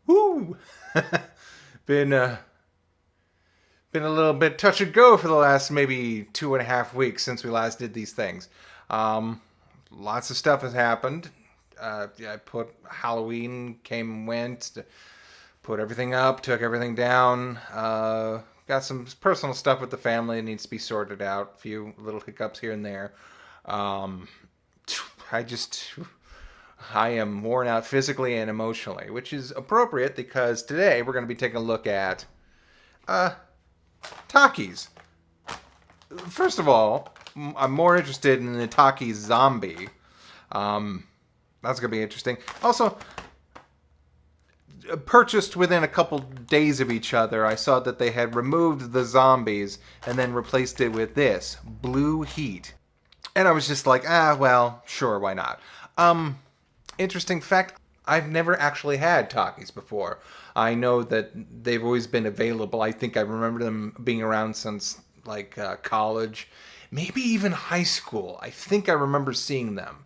Woo! been been a little bit touch and go for the last maybe 2.5 weeks since we last did these things. Um, Lots of stuff has happened. Yeah, I put Halloween came and went, put everything up, took everything down. Got some personal stuff with the family that needs to be sorted out. A few little hiccups here and there. Um, I just I am worn out physically and emotionally, which is appropriate because today we're going to be taking a look at uh, Takis. First of all, I'm more interested in the Taki zombie. Um, that's going to be interesting. Also, purchased within a couple days of each other, I saw that they had removed the zombies and then replaced it with this blue heat. And I was just like, well, sure, why not? Interesting fact, I've never actually had Takis before. I know that they've always been available. I think I remember them being around since college, maybe even high school. I think I remember seeing them.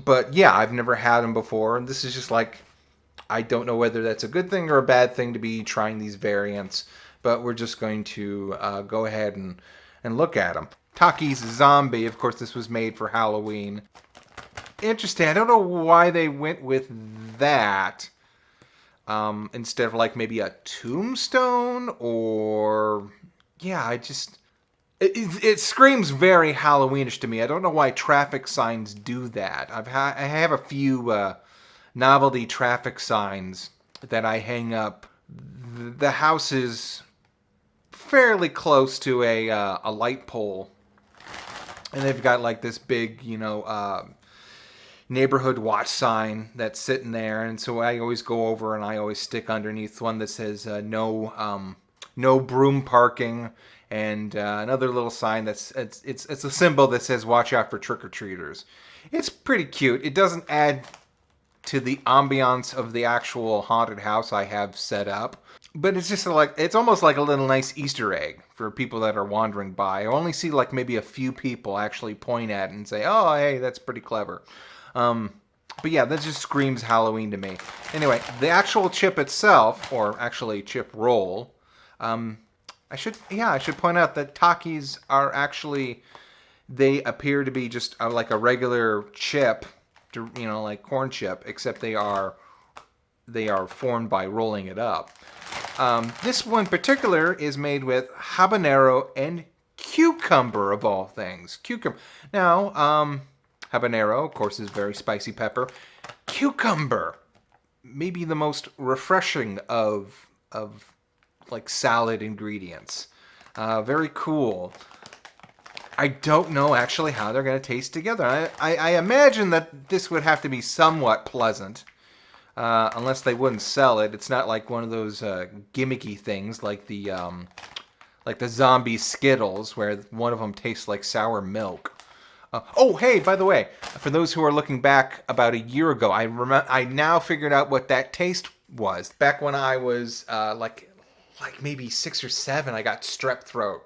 But yeah, I've never had them before. And this is just like, I don't know whether that's a good thing or a bad thing to be trying these variants. But we're just going to go ahead and look at them. Taki's Zombie, of course, this was made for Halloween. Interesting. I don't know why they went with that instead of like maybe a tombstone or yeah. It screams very Halloweenish to me. I don't know why traffic signs do that. I have a few novelty traffic signs that I hang up. The house is fairly close to a light pole, and they've got like this big, neighborhood watch sign that's sitting there, and so I always go over and I always stick underneath one that says no broom parking, and another little sign that's it's a symbol that says watch out for trick-or-treaters. It's pretty cute. It doesn't add to the ambiance of the actual haunted house I have set up, but it's just like it's almost like a little nice Easter egg for people that are wandering by. I only see like maybe a few people actually point at it and say, "Oh, hey, that's pretty clever." But yeah, that just screams Halloween to me. Anyway, the actual chip itself, or actually chip roll, I should point out that Takis are actually, they appear to be just like a regular chip, like corn chip, except they are formed by rolling it up. This one in particular is made with habanero and cucumber of all things. Cucumber. Now, habanero, of course, is very spicy pepper. Cucumber, maybe the most refreshing of like salad ingredients. Very cool. I don't know actually how they're going to taste together. I imagine that this would have to be somewhat pleasant, unless they wouldn't sell it. It's not like one of those gimmicky things like the zombie Skittles, where one of them tastes like sour milk. Oh, hey, by the way, for those who are looking back about a year ago, I now figured out what that taste was. Back when I was like maybe 6 or 7, I got strep throat,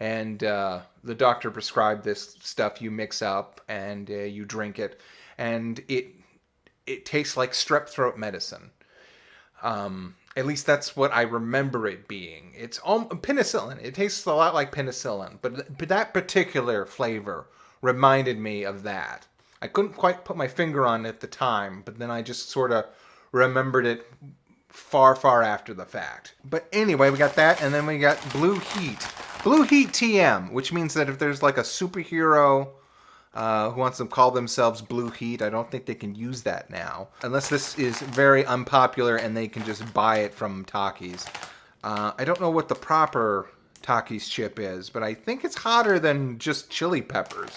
and the doctor prescribed this stuff you mix up and you drink it, and it tastes like strep throat medicine. At least that's what I remember it being. It's penicillin. It tastes a lot like penicillin, but that particular flavor reminded me of that. I couldn't quite put my finger on it at the time, but then I just sort of remembered it far, far after the fact. But anyway, we got that, and then we got Blue Heat. Blue Heat TM, which means that if there's like a superhero who wants to call themselves Blue Heat, I don't think they can use that now. Unless this is very unpopular and they can just buy it from Takis. I don't know what the proper Takis chip is, but I think it's hotter than just chili peppers.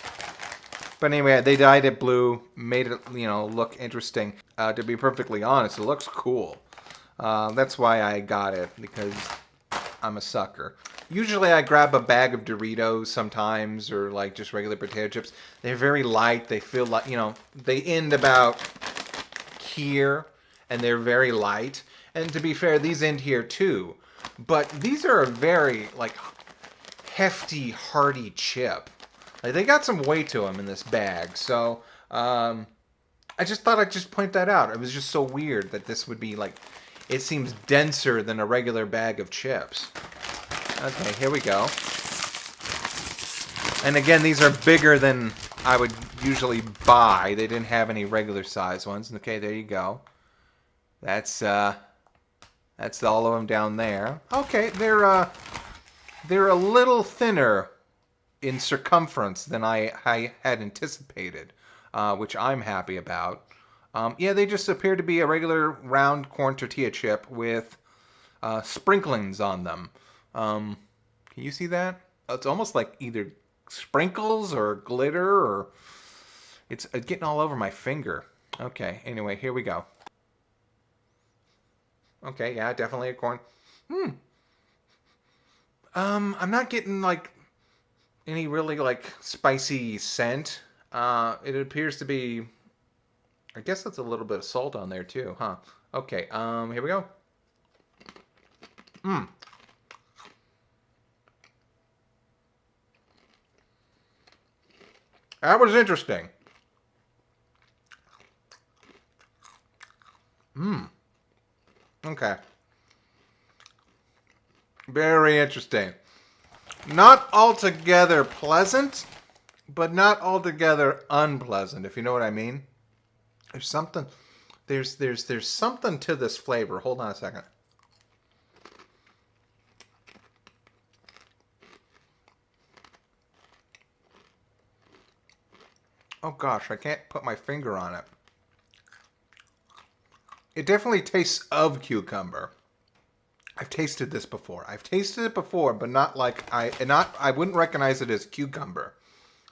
But anyway, they dyed it blue, made it, look interesting. To be perfectly honest, it looks cool. That's why I got it, because I'm a sucker. Usually I grab a bag of Doritos sometimes, or like just regular potato chips. They're very light. They feel like, they end about here, and they're very light. And to be fair, these end here too. But these are a very, like, hefty, hearty chip. Like, they got some weight to them in this bag. So, I just thought I'd just point that out. It was just so weird that this would be like, it seems denser than a regular bag of chips. Okay, here we go. And again, these are bigger than I would usually buy. They didn't have any regular size ones. Okay, there you go. That's all of them down there. Okay, they're a little thinner in circumference than I had anticipated, which I'm happy about. Yeah, they just appear to be a regular round corn tortilla chip with sprinklings on them. Can you see that? It's almost like either sprinkles or glitter, or it's getting all over my finger. Okay, anyway, here we go. Okay, yeah, definitely a corn. I'm not getting like any really like spicy scent. It appears to be. I guess that's a little bit of salt on there too, huh? Okay, here we go. That was interesting. Okay. Very interesting. Not altogether pleasant, but not altogether unpleasant, if you know what I mean. There's something there's something to this flavor. Hold on a second. Oh gosh, I can't put my finger on it. It definitely tastes of cucumber. I've tasted this before. I've tasted it before, but not like I wouldn't recognize it as cucumber.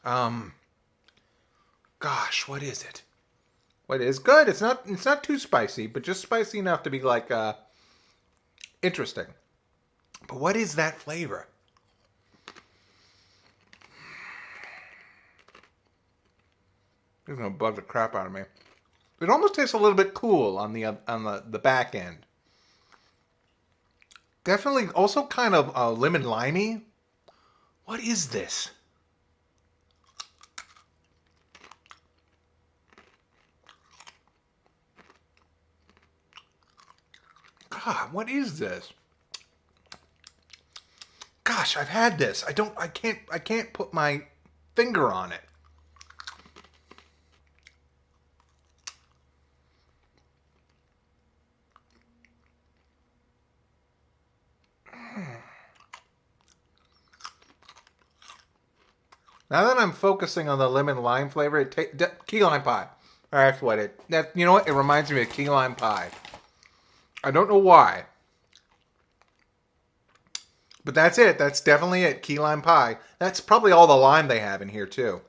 Um Gosh, what is it? What is good? It's not too spicy, but just spicy enough to be like interesting. But what is that flavor? It's gonna bug the crap out of me. It almost tastes a little bit cool on the back end. Definitely also kind of lemon limey. What is this? God, what is this? Gosh, I've had this. I can't put my finger on it. Now that I'm focusing on the lemon lime flavor, key lime pie. That's what it. That you know what? It reminds me of key lime pie. I don't know why, but that's it. That's definitely it. Key lime pie. That's probably all the lime they have in here too.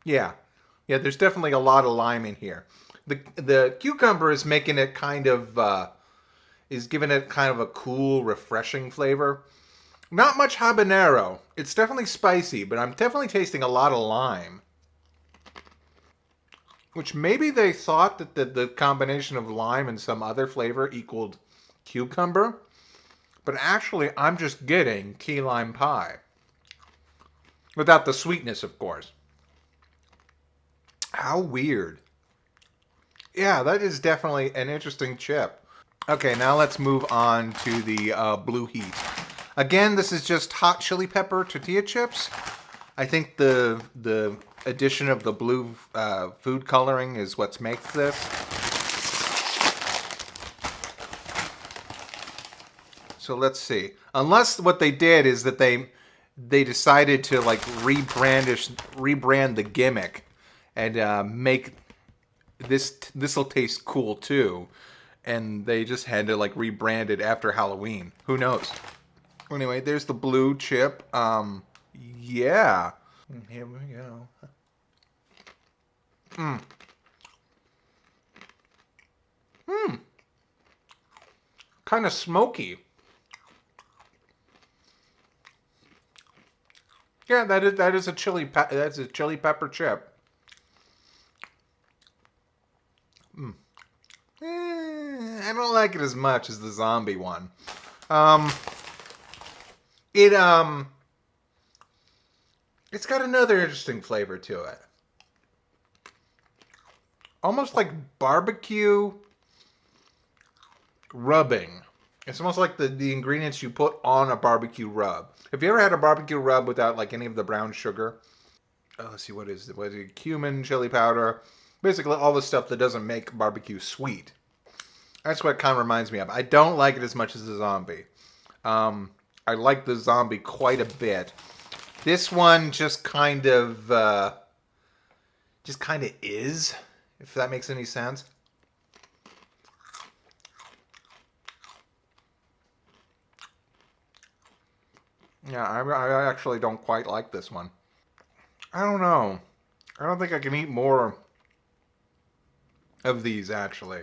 Yeah, yeah. There's definitely a lot of lime in here. The cucumber is making it kind of is giving it kind of a cool, refreshing flavor. Not much habanero. It's definitely spicy, but I'm definitely tasting a lot of lime. Which maybe they thought that the combination of lime and some other flavor equaled cucumber. But actually, I'm just getting key lime pie. Without the sweetness, of course. How weird. Yeah, that is definitely an interesting chip. Okay, now let's move on to the Blue Heat. Again, this is just hot chili pepper tortilla chips. I think the addition of the blue food coloring is what makes this. So let's see. Unless what they did is that they decided to like rebrand the gimmick and make this'll taste cool too, and they just had to like rebrand it after Halloween. Who knows? Anyway, there's the blue chip. Yeah. Here we go. Kind of smoky. Yeah, that is a that's a chili pepper chip. I don't like it as much as the zombie one. Um, it It's got another interesting flavor to it. Almost like barbecue rubbing. It's almost like the ingredients you put on a barbecue rub. Have you ever had a barbecue rub without like any of the brown sugar? Let's see, what is it? What is it? Cumin, chili powder, basically all the stuff that doesn't make barbecue sweet. That's what it kind of reminds me of. I don't like it as much as the zombie. I like the zombie quite a bit. This one just kind of is, if that makes any sense. Yeah, I actually don't quite like this one. I don't know. I don't think I can eat more of these, actually.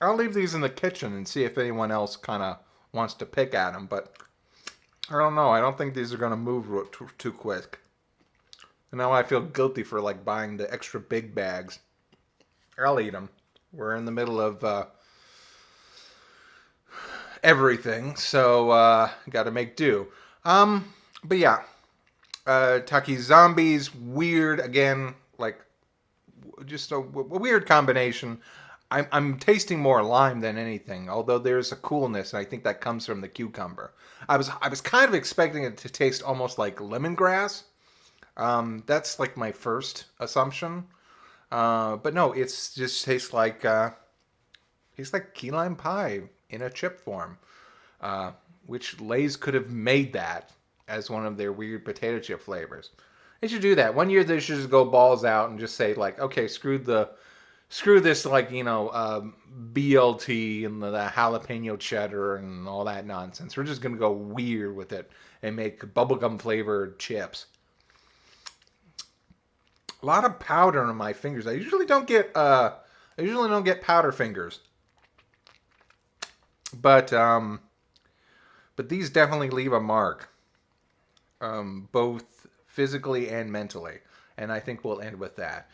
I'll leave these in the kitchen and see if anyone else kind of wants to pick at them, but I don't know. I don't think these are going to move too quick. And now I feel guilty for like buying the extra big bags. I'll eat them. We're in the middle of everything, so got to make do. But yeah, Taki Zombies, weird again, like just a weird combination. I'm tasting more lime than anything, although there's a coolness, and I think that comes from the cucumber. I was kind of expecting it to taste almost like lemongrass. That's like my first assumption, but no, it's just tastes like key lime pie in a chip form, which Lay's could have made that as one of their weird potato chip flavors. They should do that. One year they should just go balls out and just say like, okay, screw this like BLT and the jalapeno cheddar and all that nonsense. We're just gonna go weird with it and make bubblegum flavored chips. A lot of powder on my fingers. I usually don't get powder fingers, but these definitely leave a mark, both physically and mentally. And I think we'll end with that.